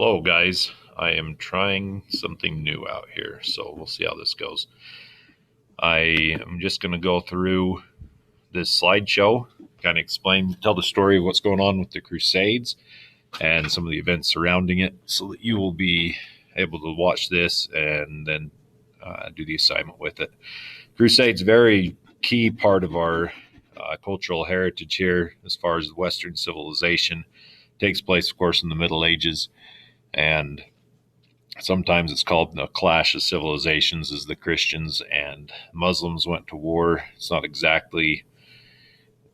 Hello, guys. I am trying something new out here, so we'll see how this goes. I am just going to go through this slideshow, kind of tell the story of what's going on with the Crusades and some of the events surrounding it, so that you will be able to watch this and then do the assignment with it. Crusades, very key part of our cultural heritage here as far as Western civilization. Takes place, of course, in the Middle Ages, and sometimes it's called the clash of civilizations as the Christians and Muslims went to war. It's not exactly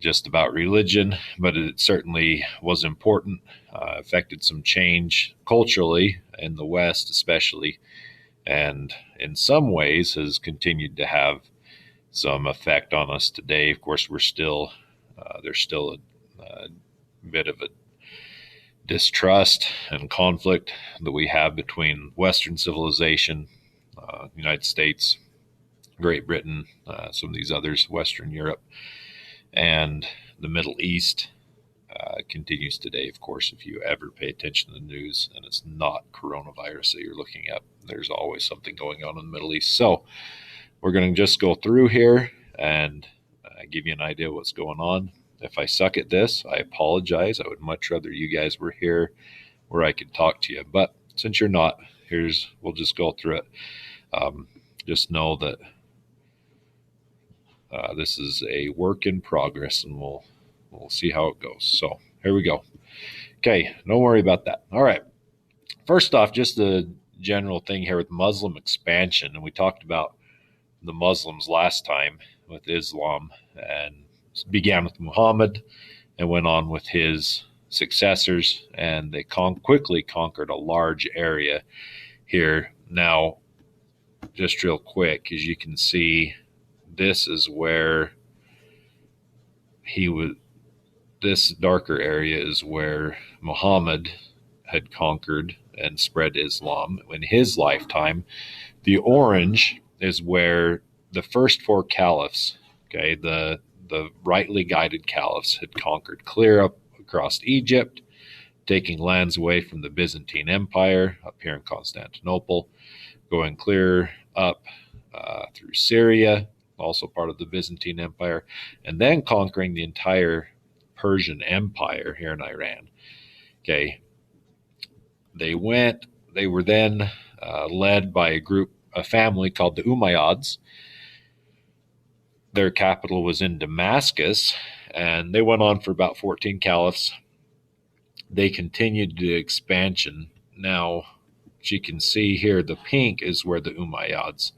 just about religion, but it certainly was important, affected some change culturally in the West, especially, and in some ways has continued to have some effect on us today. Of course, there's still a bit of a distrust and conflict that we have between Western civilization, United States, Great Britain, some of these others, Western Europe, and the Middle East. Continues today, of course. If you ever pay attention to the news, and it's not coronavirus that you're looking at, there's always something going on in the Middle East. So we're going to just go through here and give you an idea of what's going on. If I suck at this, I apologize. I would much rather you guys were here where I could talk to you. But since you're not, we'll just go through it. Just know that this is a work in progress, and we'll see how it goes. So here we go. Okay, don't worry about that. All right. First off, just the general thing here with Muslim expansion. And we talked about the Muslims last time with Islam, and began with Muhammad and went on with his successors, and they quickly conquered a large area here. Now, just real quick, as you can see, this is where this darker area is where Muhammad had conquered and spread Islam in his lifetime. The orange is where the first four caliphs, okay, the rightly guided caliphs, had conquered clear up across Egypt, taking lands away from the Byzantine Empire up here in Constantinople, going clear up through Syria, also part of the Byzantine Empire, and then conquering the entire Persian Empire here in Iran. Okay, they were then led by a family called the Umayyads. Their capital was in Damascus, and they went on for about 14 caliphs. They continued the expansion. Now, as you can see here, the pink is where the Umayyads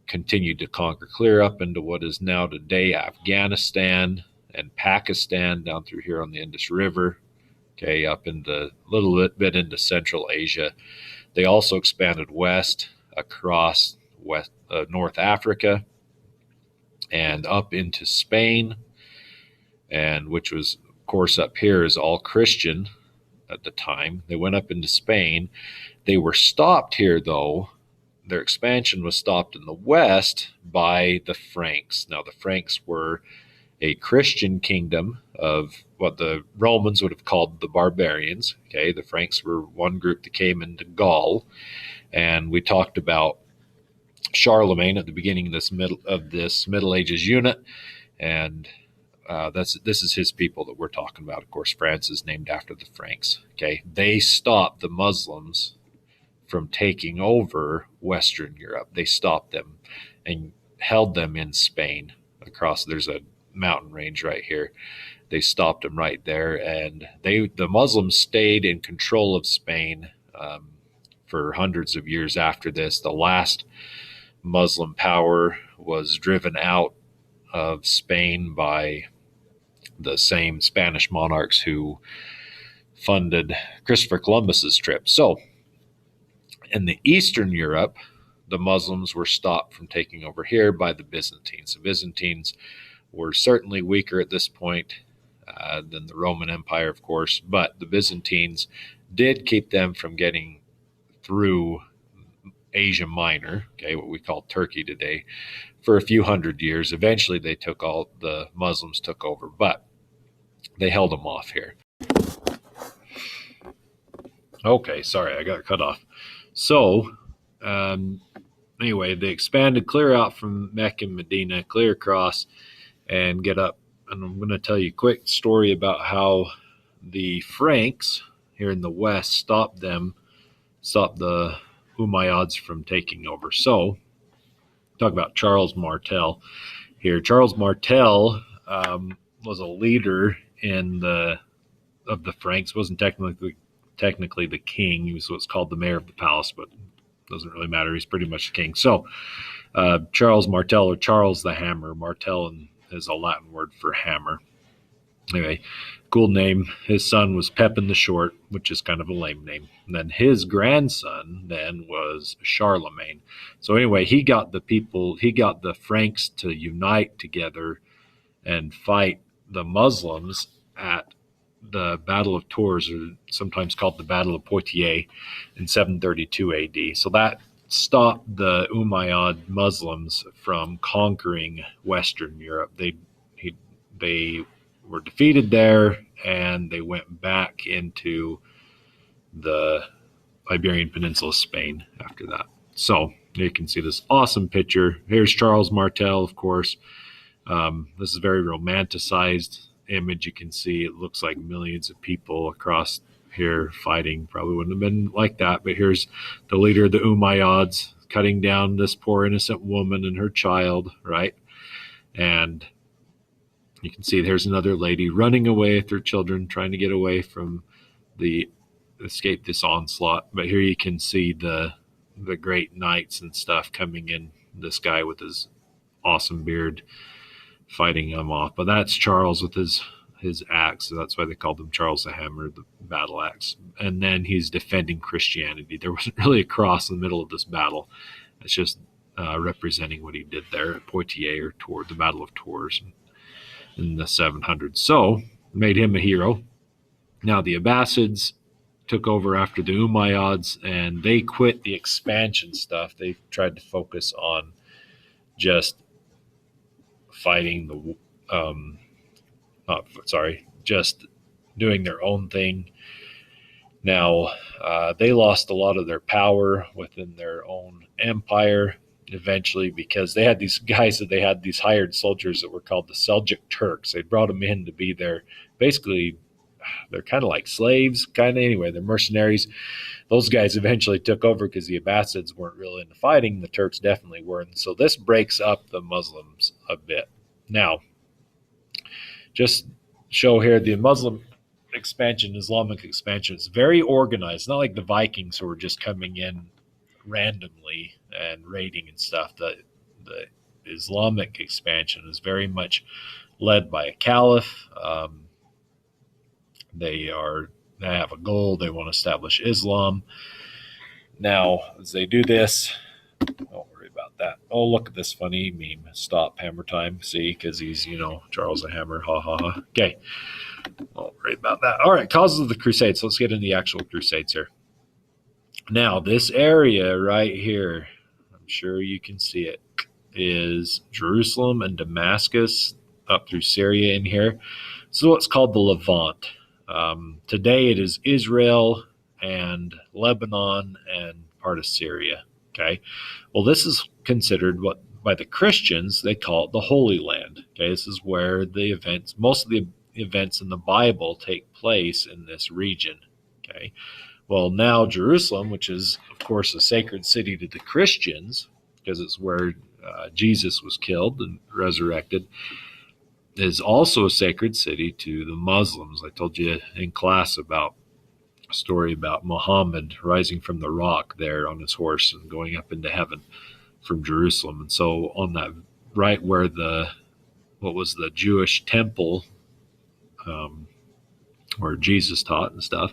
continued to conquer clear up into what is now today Afghanistan and Pakistan, down through here on the Indus River, okay, up into a little bit into Central Asia. They also expanded west across North Africa and up into Spain, and which was, of course, up here is all Christian at the time. They went up into Spain. They were stopped here, though. Their expansion was stopped in the west by the Franks. Now, the Franks were a Christian kingdom of what the Romans would have called the barbarians. Okay, the Franks were one group that came into Gaul, and we talked about Charlemagne at the beginning of this Middle Ages unit, and this is his people that we're talking about. Of course, France is named after the Franks. Okay, they stopped the Muslims from taking over Western Europe. They stopped them and held them in Spain. There's a mountain range right here. They stopped them right there, and the Muslims stayed in control of Spain for hundreds of years after this. The last Muslim power was driven out of Spain by the same Spanish monarchs who funded Christopher Columbus's trip. So in the Eastern Europe, the Muslims were stopped from taking over here by the Byzantines. The Byzantines were certainly weaker at this point than the Roman Empire, of course, but the Byzantines did keep them from getting through Asia Minor, okay, what we call Turkey today, for a few hundred years. Eventually, the Muslims took over, but they held them off here. Okay, sorry, I got cut off. So, um, anyway, they expanded clear out from Mecca and Medina, clear across, and get up. And I'm going to tell you a quick story about how the Franks here in the west stopped the Umayyads from taking over. So, talk about Charles Martel here. Charles Martel was a leader in the of the Franks. Wasn't technically the king. He was what's called the mayor of the palace, but doesn't really matter. He's pretty much the king. So Charles Martel, or Charles the Hammer. Martel is a Latin word for hammer. Anyway, cool name. His son was Pepin the Short, which is kind of a lame name. And then his grandson then was Charlemagne. So anyway, he got the Franks to unite together and fight the Muslims at the Battle of Tours, or sometimes called the Battle of Poitiers, in 732 AD. So that stopped the Umayyad Muslims from conquering Western Europe. They were defeated there, and they went back into the Iberian Peninsula, Spain, after that. So you can see this awesome picture. Here's Charles Martel, of course. This is a very romanticized image. You can see it looks like millions of people across here fighting. Probably wouldn't have been like that, but here's the leader of the Umayyads cutting down this poor innocent woman and her child, right? And you can see there's another lady running away with her children, trying to get away from escape this onslaught. But here you can see the great knights and stuff coming in. This guy with his awesome beard fighting him off. But that's Charles with his axe. So that's why they called him Charles the Hammer, the battle axe. And then he's defending Christianity. There wasn't really a cross in the middle of this battle. It's just representing what he did there at Poitiers, or Tours, the Battle of Tours in the 700s. So made him a hero. Now the Abbasids took over after the Umayyads, and they quit the expansion stuff. They tried to focus on just fighting just doing their own thing. Now, they lost a lot of their power within their own empire eventually, because they had these guys that they had these hired soldiers that were called the Seljuk Turks. They brought them in to be basically, they're kind of like slaves, kind of, anyway, they're mercenaries. Those guys eventually took over because the Abbasids weren't really into fighting. The Turks definitely were. And so this breaks up the Muslims a bit. Now, just show here the Muslim expansion, Islamic expansion, is very organized. Not like the Vikings who were just coming in randomly and raiding and stuff. The Islamic expansion is very much led by a caliph. They have a goal. They want to establish Islam. Now, as they do this, don't worry about that. Oh, look at this funny meme. Stop, hammer time. See, because he's, Charles the Hammer. Ha, ha, ha. Okay. Don't worry about that. All right, causes of the Crusades. Let's get into the actual Crusades here. Now, this area right here, I'm sure you can see it, is Jerusalem and Damascus up through Syria in here. This is what's called the Levant. Today it is Israel and Lebanon and part of Syria. Okay. Well, this is considered what by the Christians they call it the Holy Land. Okay. This is where most of the events in the Bible take place in this region. Okay. Well, now Jerusalem, which is of course a sacred city to the Christians, because it's where Jesus was killed and resurrected, is also a sacred city to the Muslims. I told you in class about a story about Muhammad rising from the rock there on his horse and going up into heaven from Jerusalem. And so on that, right where what was the Jewish temple, where Jesus taught and stuff,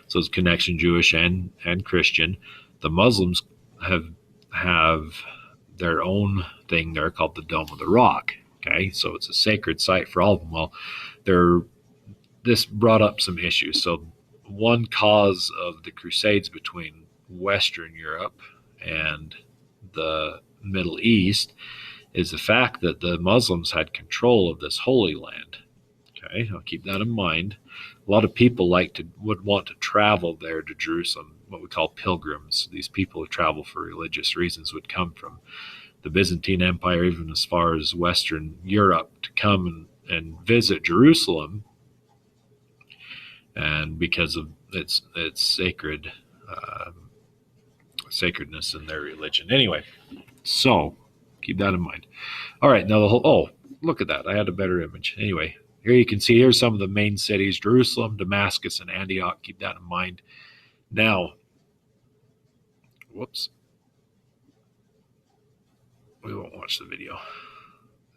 so it's connection Jewish and Christian. The Muslims have their own thing there called the Dome of the Rock. Okay, so it's a sacred site for all of them. Well, this brought up some issues. So one cause of the Crusades between Western Europe and the Middle East is the fact that the Muslims had control of this Holy Land. Okay, I'll keep that in mind. A lot of people would want to travel there to Jerusalem, what we call pilgrims. These people who travel for religious reasons would come from the Byzantine Empire, even as far as Western Europe, to come and visit Jerusalem, and because of its sacredness in their religion. Anyway, so keep that in mind. All right, now look at that. I had a better image. Anyway, here you can see here's some of the main cities: Jerusalem, Damascus, and Antioch. Keep that in mind. Now, whoops, we won't watch the video.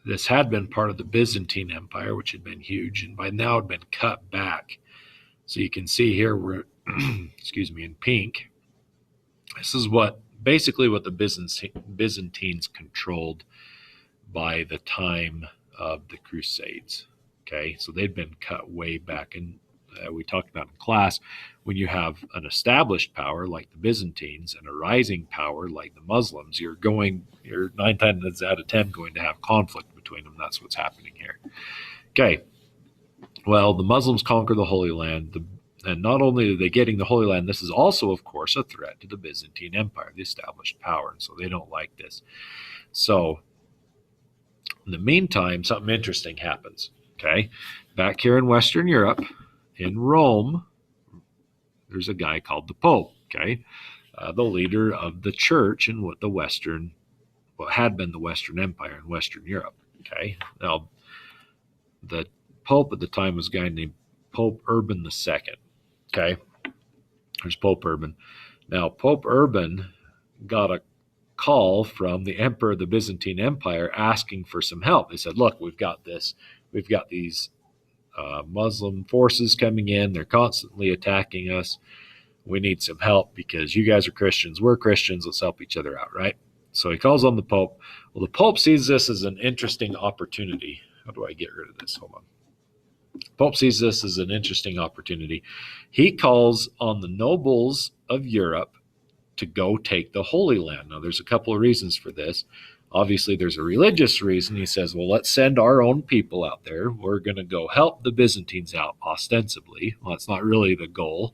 This had been part of the Byzantine Empire, which had been huge, and by now had been cut back. So you can see here we're, excuse me, in pink. This is basically what the Byzantines controlled by the time of the Crusades. Okay, so they'd been cut way back. And we talked about in class, when you have an established power like the Byzantines and a rising power like the Muslims, you're 9 times out of 10 going to have conflict between them. That's what's happening here. Okay, well, the Muslims conquer the Holy Land, and not only are they getting the Holy Land, this is also, of course, a threat to the Byzantine Empire, the established power, and so they don't like this. So, in the meantime, something interesting happens. Okay, back here in Western Europe, in Rome, there's a guy called the Pope. Okay, the leader of the church in what had been the Western Empire in Western Europe. Okay, now the Pope at the time was a guy named Pope Urban II. Okay, there's Pope Urban. Now, Pope Urban got a call from the emperor of the Byzantine Empire asking for some help. They said, look, we've got these Muslim forces coming in. They're constantly attacking us. We need some help because you guys are Christians. We're Christians. Let's help each other out, right? So he calls on the Pope. Well, the Pope sees this as an interesting opportunity. How do I get rid of this? Hold on. Pope sees this as an interesting opportunity. He calls on the nobles of Europe to go take the Holy Land. Now, there's a couple of reasons for this. Obviously, there's a religious reason. He says, well, let's send our own people out there. We're going to go help the Byzantines out, ostensibly. Well, that's not really the goal.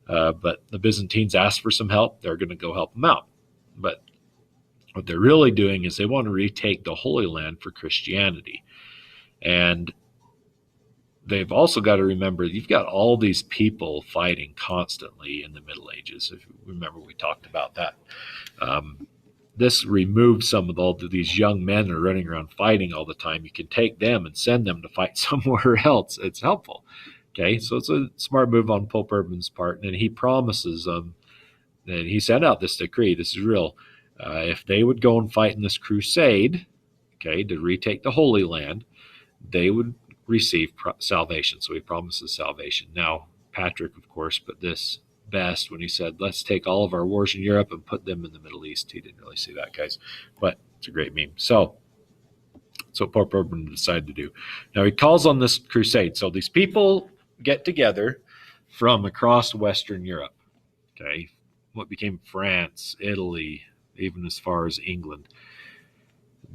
But the Byzantines asked for some help. They're going to go help them out. But what they're really doing is they want to retake the Holy Land for Christianity. And they've also got to remember, you've got all these people fighting constantly in the Middle Ages. If you remember, we talked about that. This removes some of all of these young men who are running around fighting all the time. You can take them and send them to fight somewhere else. It's helpful. Okay, so it's a smart move on Pope Urban's part. And he promises them, and he sent out this decree. This is real. If they would go and fight in this crusade, okay, to retake the Holy Land, they would receive salvation. So he promises salvation. Now, Patrick, of course, put this best when he said, let's take all of our wars in Europe and put them in the Middle East. He didn't really see that, guys, but it's a great meme. So Pope Urban decided to do. Now he calls on this crusade. So these people get together from across Western Europe, okay, what became France, Italy, even as far as England.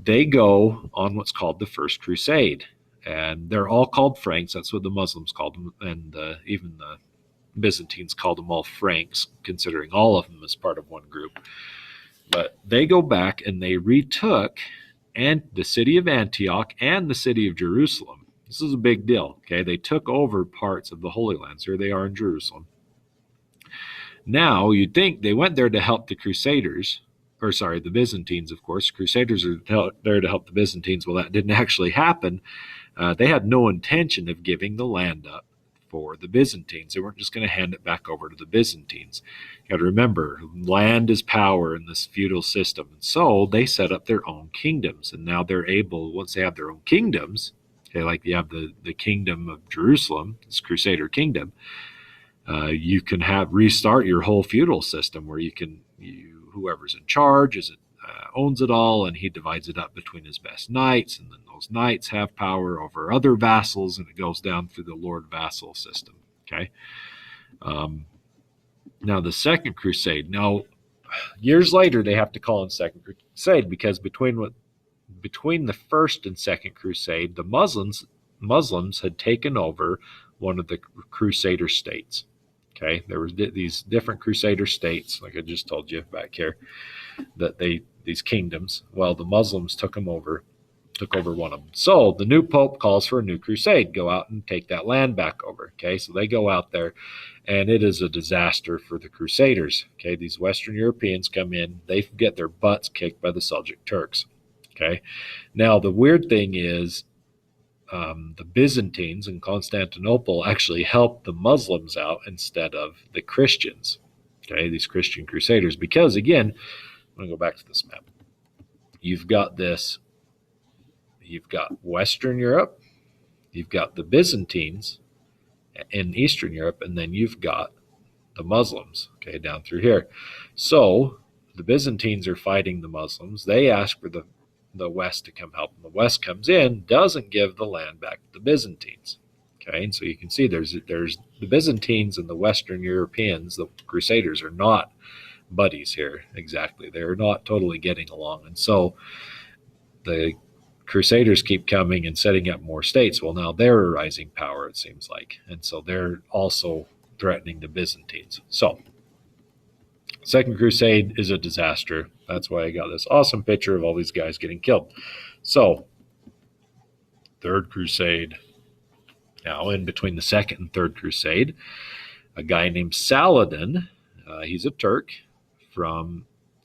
They go on what's called the First Crusade. And they're all called Franks. That's what the Muslims called them. And even the Byzantines called them all Franks, considering all of them as part of one group. But they go back and they retook the city of Antioch and the city of Jerusalem. This is a big deal. Okay, they took over parts of the Holy Lands. Here they are in Jerusalem. Now, you'd think they went there to help the Crusaders, the Byzantines, of course. Crusaders are there to help the Byzantines. Well, that didn't actually happen. They had no intention of giving the land up for the Byzantines. They weren't just going to hand it back over to the Byzantines. You got to remember, land is power in this feudal system. And so they set up their own kingdoms. And now they're able, once they have their own kingdoms, okay, like you have the kingdom of Jerusalem, this Crusader kingdom, you can restart your whole feudal system where whoever's in charge owns it all, and he divides it up between his best knights, and then those knights have power over other vassals, and it goes down through the lord vassal system. Okay. Now the Second Crusade. Now, years later, they have to call in Second Crusade because between the First and Second Crusade, the Muslims had taken over one of the Crusader states. Okay, there were these different Crusader states, like I just told you back here, that these kingdoms. Well, the Muslims took over one of them. So the new pope calls for a new crusade. Go out and take that land back over. Okay, so they go out there, and it is a disaster for the Crusaders. Okay, these Western Europeans come in, they get their butts kicked by the Seljuk Turks. Okay, now the weird thing is, the Byzantines in Constantinople actually helped the Muslims out instead of the Christians. Okay, these Christian crusaders, because again, I'm going to go back to this map. You've got Western Europe, you've got the Byzantines in Eastern Europe, and then you've got the Muslims, okay, down through here. So the Byzantines are fighting the Muslims. They ask for the West to come help them. The West comes in, doesn't give the land back to the Byzantines. Okay, and so you can see there's the Byzantines and the Western Europeans, the Crusaders, are not buddies here exactly. They're not totally getting along. And so the Crusaders keep coming and setting up more states. Well, now they're a rising power, it seems like. And so they're also threatening the Byzantines. So Second Crusade is a disaster. That's why I got this awesome picture of all these guys getting killed. So, Third Crusade. Now, in between the Second and Third Crusade, a guy named Saladin, he's a Turk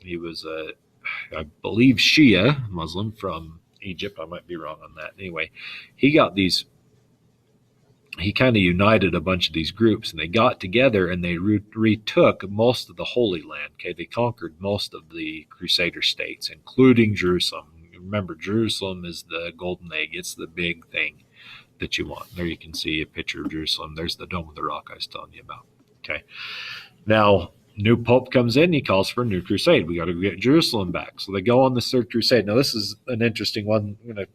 he was I believe, Shia Muslim from Egypt. I might be wrong on that. Anyway, he kind of united a bunch of these groups, and they got together and they retook most of the Holy Land. Okay, they conquered most of the Crusader states, including Jerusalem. Remember, Jerusalem is the golden egg. It's the big thing that you want. There you can see a picture of Jerusalem. There's the Dome of the Rock I was telling you about. Okay, now new pope comes in. He calls for a new crusade. We got to get Jerusalem back. So they go on the Third Crusade. Now this is an interesting one. I'm going to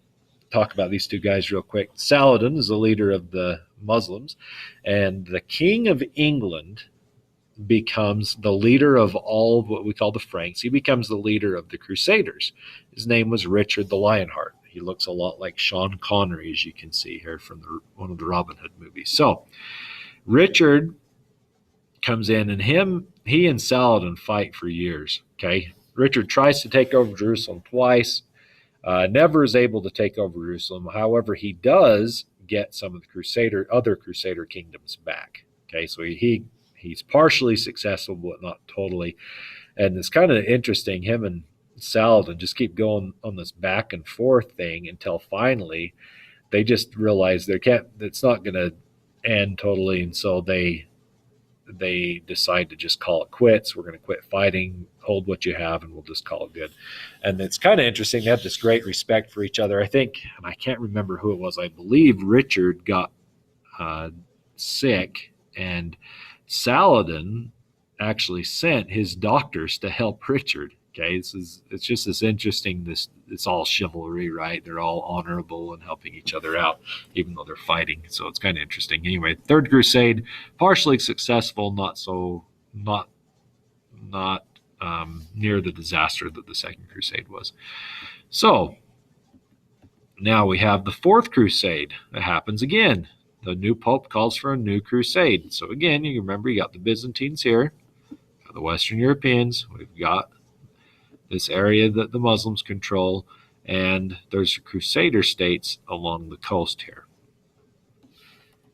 talk about these two guys real quick. Saladin is the leader of the Muslims, and the King of England becomes the leader of all of what we call the Franks. He becomes the leader of the Crusaders. His name was Richard the Lionheart. He looks a lot like Sean Connery, as you can see here from one of the Robin Hood movies. So Richard comes in, and he and Saladin fight for years. Okay, Richard tries to take over Jerusalem twice. Never is able to take over Jerusalem. However, he does get some of the other Crusader kingdoms back. Okay, so he's partially successful, but not totally. And it's kind of interesting. Him and Saladin just keep going on this back and forth thing until finally they just realize it's not going to end totally, and so they decide to just call it quits. We're going to quit fighting, hold what you have, and we'll just call it good. And it's kind of interesting. They have this great respect for each other. I think, and I can't remember who it was, I believe Richard got sick, and Saladin actually sent his doctors to help Richard. Okay, it's just this interesting. It's all chivalry, right? They're all honorable and helping each other out, even though they're fighting. So it's kind of interesting. Anyway, Third Crusade, partially successful, not near the disaster that the Second Crusade was. So now we have the Fourth Crusade. That happens again. The new pope calls for a new crusade. So again, you remember you got the Byzantines here, got the Western Europeans. We've got this area that the Muslims control, and there's Crusader states along the coast here.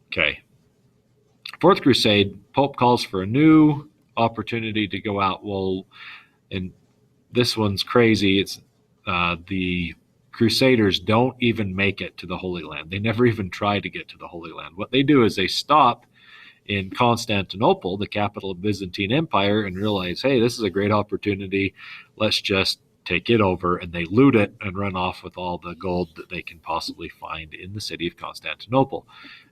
Okay. Fourth Crusade, Pope calls for a new opportunity to go out. Well, and this one's crazy. It's the Crusaders don't even make it to the Holy Land. They never even try to get to the Holy Land. What they do is they stop in Constantinople, the capital of Byzantine Empire, and realize, hey, this is a great opportunity. Let's just take it over, and they loot it and run off with all the gold that they can possibly find in the city of Constantinople.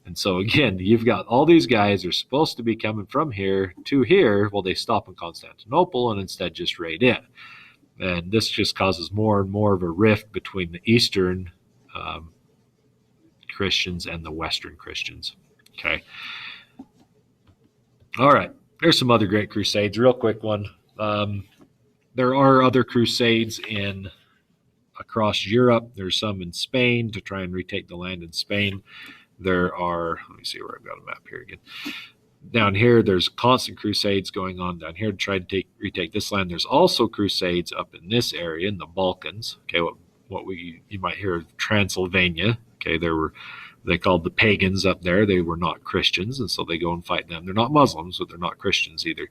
And so again, you've got all these guys are supposed to be coming from here to here. Well, they stop in Constantinople and instead just raid it. And this just causes more and more of a rift between the Eastern Christians and the Western Christians. Okay. All right. There's some other great crusades. Real quick one. There are other crusades across Europe. There's some in Spain to try and retake the land in Spain. There are, let me see where I've got a map here again. Down here, there's constant crusades going on down here to try to retake this land. There's also crusades up in this area in the Balkans. Okay, what you might hear of Transylvania. Okay, they called the pagans up there. They were not Christians, and so they go and fight them. They're not Muslims, but they're not Christians either.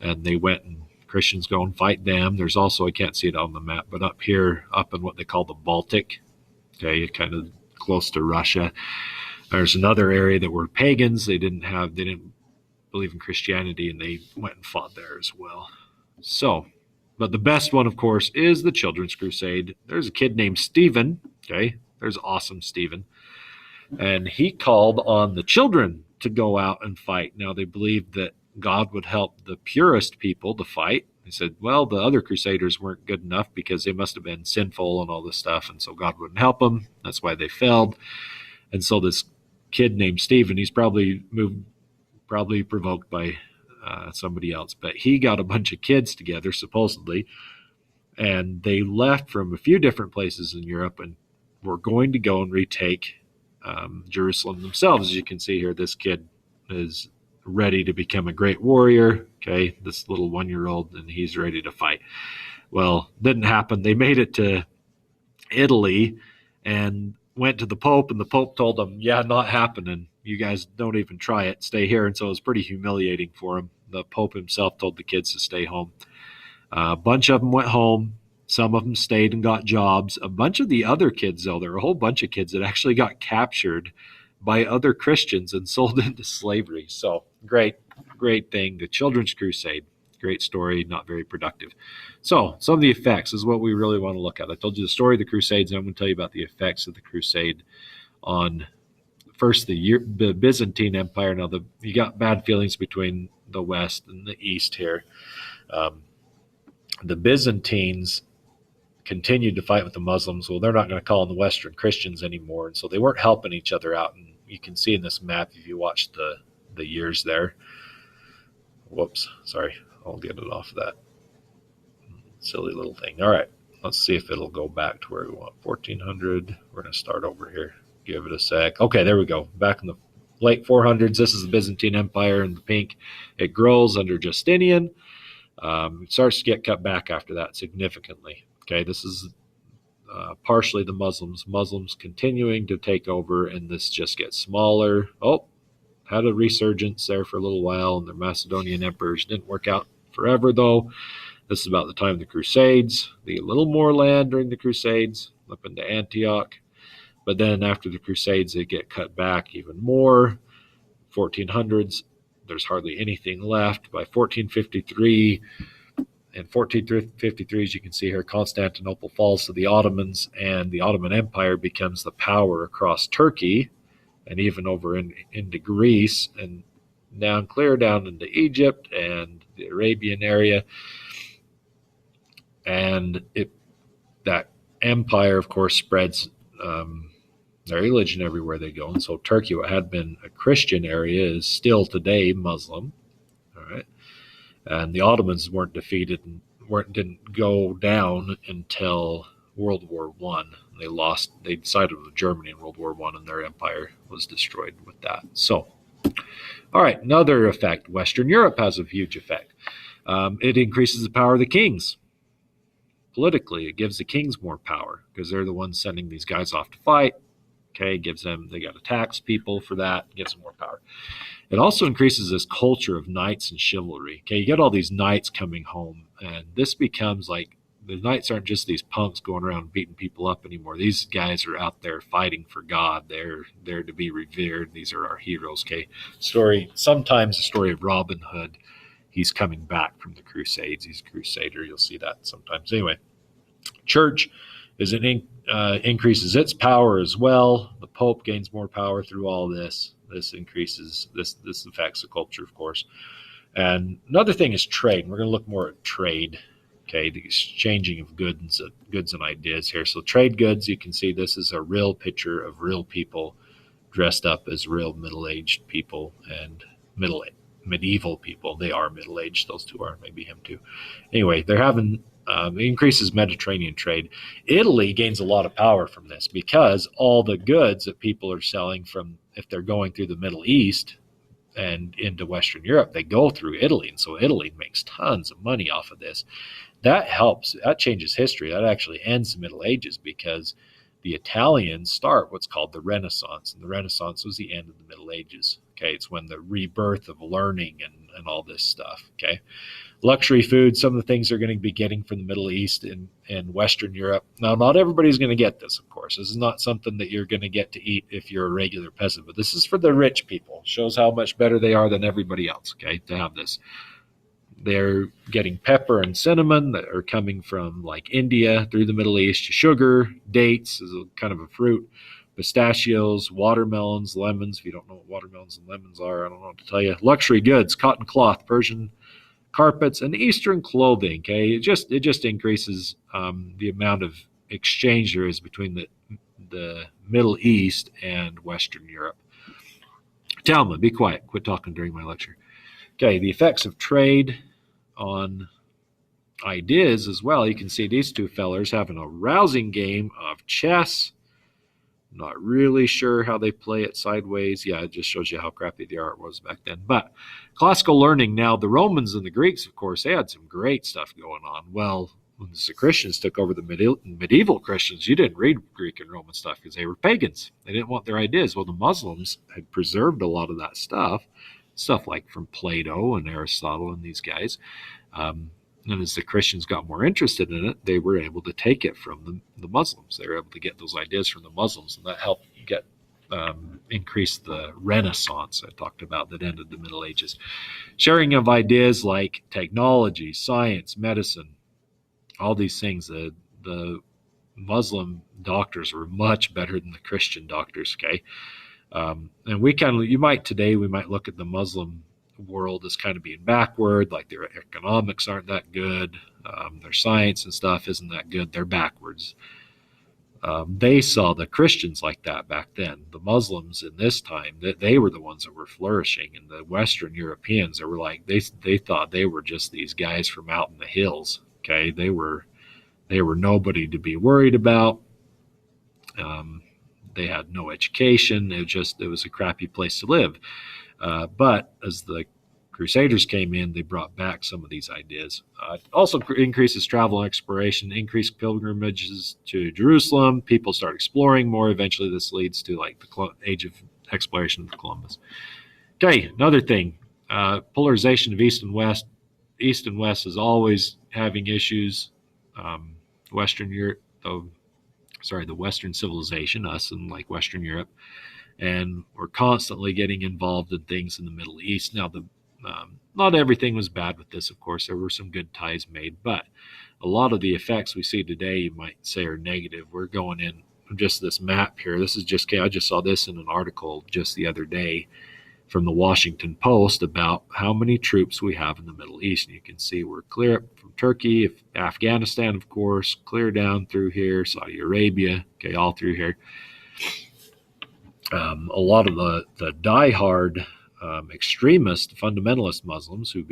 And they went and Christians go and fight them. There's also, I can't see it on the map, but up here, up in what they call the Baltic, okay, kind of close to Russia. There's another area that were pagans. They didn't believe in Christianity, and they went and fought there as well. So, but the best one, of course, is the Children's Crusade. There's a kid named Stephen. Okay, there's awesome Stephen. And he called on the children to go out and fight. Now, they believed that God would help the purest people to fight. He said, well, the other crusaders weren't good enough because they must have been sinful and all this stuff, and so God wouldn't help them. That's why they failed. And so this kid named Stephen, he's probably provoked by somebody else, but he got a bunch of kids together, supposedly, and they left from a few different places in Europe and were going to go and retake Jerusalem themselves. As you can see here, this kid is ready to become a great warrior. Okay, this little 1-year-old, and he's ready to fight. Well, didn't happen. They made it to Italy and went to the Pope, and the Pope told them, yeah, not happening. You guys don't even try it. Stay here. And so it was pretty humiliating for him. The Pope himself told the kids to stay home. A bunch of them went home. Some of them stayed and got jobs. A bunch of the other kids, though, there were a whole bunch of kids that actually got captured by other Christians and sold into slavery. So great thing. The Children's Crusade. Great story, not very productive. So some of the effects is what we really want to look at. I told you the story of the Crusades, and I'm going to tell you about the effects of the Crusade on first the Byzantine Empire. Now, you got bad feelings between the West and the East here. The Byzantines continued to fight with the Muslims. Well, they're not going to call on the Western Christians anymore, and so they weren't helping each other out. And you can see in this map, if you watch the years there. Whoops, sorry. I'll get it off of that silly little thing. All right, let's see if it'll go back to where we want. 1400. We're going to start over here. Give it a sec. Okay, there we go. Back in the late 400s, this is the Byzantine Empire in the pink. It grows under Justinian. It starts to get cut back after that significantly. Okay, this is partially the Muslims continuing to take over, and this just gets smaller. Oh, had a resurgence there for a little while, and the Macedonian emperors didn't work out forever, though. This is about the time of the Crusades. They get a little more land during the Crusades, up into Antioch. But then after the Crusades, they get cut back even more. 1400s, there's hardly anything left. By 1453, and 1453, as you can see here, Constantinople falls to the Ottomans, and the Ottoman Empire becomes the power across Turkey, and even over into Greece, and clear down into Egypt and the Arabian area. And that empire, of course, spreads their religion everywhere they go. And so Turkey, what had been a Christian area, is still today Muslim. All right. And the Ottomans weren't defeated and didn't go down until World War I. They decided with Germany in World War I, and their empire was destroyed with that. So, all right, another effect. Western Europe has a huge effect. It increases the power of the kings. Politically, it gives the kings more power because they're the ones sending these guys off to fight. Okay, they got to tax people for that, gives them more power. It also increases this culture of knights and chivalry. Okay, you get all these knights coming home, and this becomes like the knights aren't just these punks going around beating people up anymore. These guys are out there fighting for God. They're to be revered. These are our heroes. Okay, sometimes the story of Robin Hood. He's coming back from the Crusades. He's a crusader. You'll see that sometimes. Anyway, church increases its power as well. The Pope gains more power through all this. This affects the culture, of course. And another thing is trade. We're going to look more at trade. Okay, the exchanging of goods and ideas here. So trade goods, you can see this is a real picture of real people dressed up as real middle-aged people and medieval people. They are middle-aged. Those two are, maybe him too. Anyway, they're having increases Mediterranean trade. Italy gains a lot of power from this because all the goods that people are selling from if they're going through the Middle East and into Western Europe, they go through Italy. And so Italy makes tons of money off of this. That helps. That changes history. That actually ends the Middle Ages, because the Italians start what's called the Renaissance. And the Renaissance was the end of the Middle Ages. Okay. It's when the rebirth of learning and all this stuff. Okay. Luxury food, some of the things they're going to be getting from the Middle East and Western Europe. Now, not everybody's going to get this, of course. This is not something that you're going to get to eat if you're a regular peasant, but this is for the rich people. Shows how much better they are than everybody else, okay, to have this. They're getting pepper and cinnamon that are coming from like India through the Middle East. Sugar, dates is a kind of a fruit, pistachios, watermelons, lemons. If you don't know what watermelons and lemons are, I don't know what to tell you. Luxury goods, cotton cloth, Persian carpets, and Eastern clothing. Okay, it just increases the amount of exchange there is between the Middle East and Western Europe. Talma, be quiet. Quit talking during my lecture. Okay, the effects of trade on ideas as well. You can see these two fellers having a rousing game of chess. Not really sure how they play it sideways. Yeah, it just shows you how crappy the art was back then. But classical learning, now the Romans and the Greeks, of course, they had some great stuff going on. Well, when the Christians took over the medieval Christians, you didn't read Greek and Roman stuff because they were pagans. They didn't want their ideas. Well, the Muslims had preserved a lot of that stuff like from Plato and Aristotle and these guys. And as the Christians got more interested in it, they were able to take it from the Muslims. They were able to get those ideas from the Muslims, and that helped get increase the Renaissance I talked about that ended the Middle Ages. Sharing of ideas like technology, science, medicine, all these things. The Muslim doctors were much better than the Christian doctors. Okay, and we might look at the Muslim world as kind of being backward, like their economics aren't that good, their science and stuff isn't that good, they're backwards. They saw the Christians like that back then. The Muslims in this time, that they were the ones that were flourishing, and the Western Europeans, they were like they thought they were just these guys from out in the hills. Okay, they were nobody to be worried about. They had no education. It was a crappy place to live. But as the Crusaders came in, they brought back some of these ideas. Also increases travel and exploration, increased pilgrimages to Jerusalem. People start exploring more. Eventually, this leads to like the age of exploration of Columbus. Okay, another thing, polarization of East and West. East and West is always having issues. Western Europe, the Western civilization, us and like Western Europe. And we're constantly getting involved in things in the Middle East. Now, not everything was bad with this, of course. There were some good ties made, but a lot of the effects we see today, you might say, are negative. We're going in just this map here. This is just, I just saw this in an article just the other day from the Washington Post about how many troops we have in the Middle East. And you can see we're clear from Turkey, Afghanistan, of course, clear down through here, Saudi Arabia, okay, all through here. A lot of the diehard extremist fundamentalist Muslims who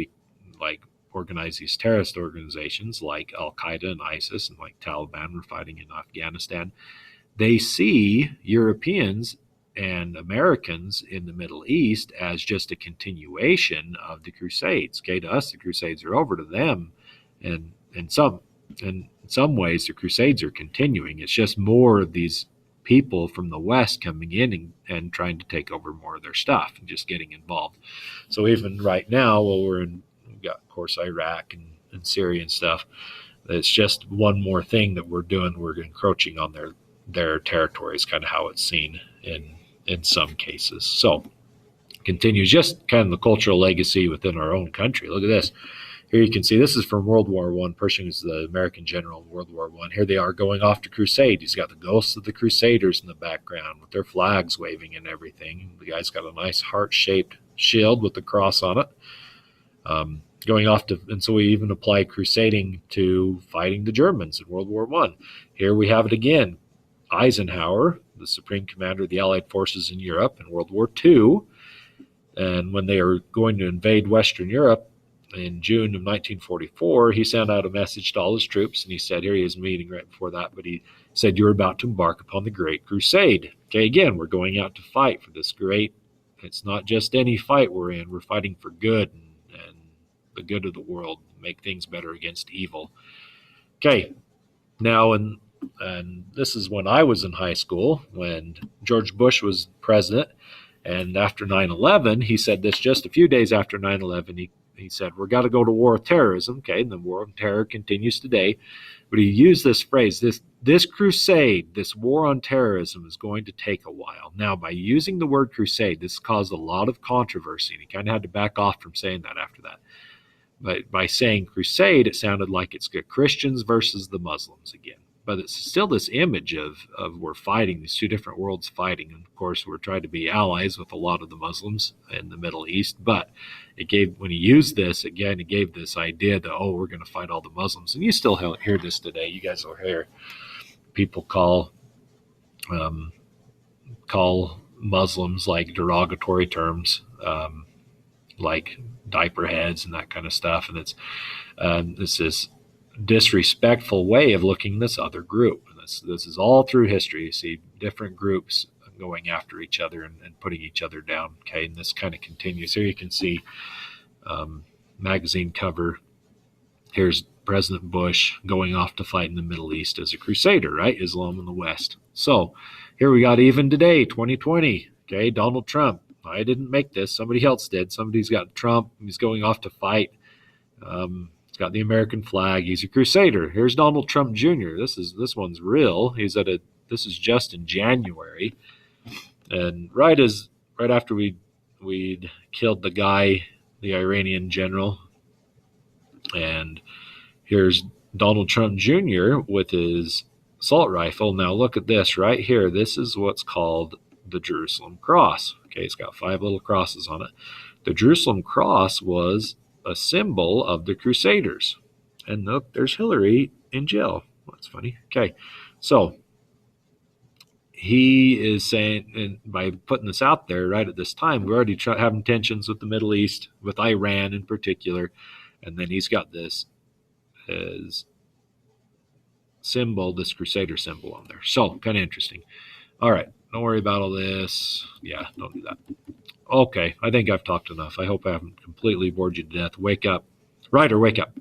organize these terrorist organizations like Al-Qaeda and ISIS and like Taliban were fighting in Afghanistan, they see Europeans and Americans in the Middle East as just a continuation of the Crusades. Okay, to us, the Crusades are over. To them, and in some ways, the Crusades are continuing. It's just more of these people from the West coming in and trying to take over more of their stuff and just getting involved. So even right now, we've got, of course, Iraq and Syria and stuff. It's just one more thing that we're doing. We're encroaching on their territories, kind of how it's seen in some cases. So continues just kind of the cultural legacy within our own country. Look at this. Here you can see this is from World War I. Pershing is the American general in World War I. Here they are going off to crusade. He's got the ghosts of the Crusaders in the background with their flags waving and everything. The guy's got a nice heart-shaped shield with the cross on it. Going off to, and so we even apply crusading to fighting the Germans in World War I. Here we have it again. Eisenhower, the supreme commander of the Allied forces in Europe in World War II, and when they are going to invade Western Europe in June of 1944, he sent out a message to all his troops, and he said, here he is meeting right before that, but he said you're about to embark upon the Great Crusade. Okay, again, we're going out to fight for this great. It's not just any fight we're in. We're fighting for good and the good of the world, make things better against evil. Okay, now and this is when I was in high school, when George Bush was president. And after 9/11, he said this just a few days after 9/11. He said, we're got to go to war with terrorism. Okay, and the war on terror continues today. But he used this phrase, this crusade, this war on terrorism is going to take a while. Now, by using the word crusade, this caused a lot of controversy. And he kind of had to back off from saying that after that. But by saying crusade, it sounded like it's the Christians versus the Muslims again. But it's still this image of we're fighting, these two different worlds fighting. And of course, we're trying to be allies with a lot of the Muslims in the Middle East. But when he used this, again, it gave this idea that, oh, we're going to fight all the Muslims. And you still hear this today. You guys will hear people call Muslims like derogatory terms, like diaper heads and that kind of stuff. And it's this disrespectful way of looking this other group. And this is all through history. You see different groups going after each other and putting each other down. Okay, and this kind of continues. Here you can see magazine cover. Here's President Bush going off to fight in the Middle East as a crusader, right? Islam in the West. So here we got even today, 2020. Okay, Donald Trump. I didn't make this. Somebody else did. Somebody's got Trump. He's going off to fight. He's got the American flag. He's a crusader. Here's Donald Trump Jr. This one's real. This is just in January, and right after we'd killed the guy, the Iranian general, and here's Donald Trump Jr. with his assault rifle. Now look at this right here. This is what's called the Jerusalem Cross. Okay, it's got 5 little crosses on it. The Jerusalem Cross was a symbol of the Crusaders. And look, there's Hillary in jail. That's funny. Okay, so he is saying, and by putting this out there right at this time, we're already having tensions with the Middle East, with Iran in particular, and then he's got this as symbol, this Crusader symbol on there. So kind of interesting. All right, don't worry about all this. Yeah, don't do that. Okay, I think I've talked enough. I hope I haven't completely bored you to death. Wake up. Ryder, wake up.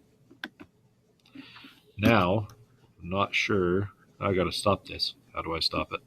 Now, I'm not sure. I got to stop this. How do I stop it?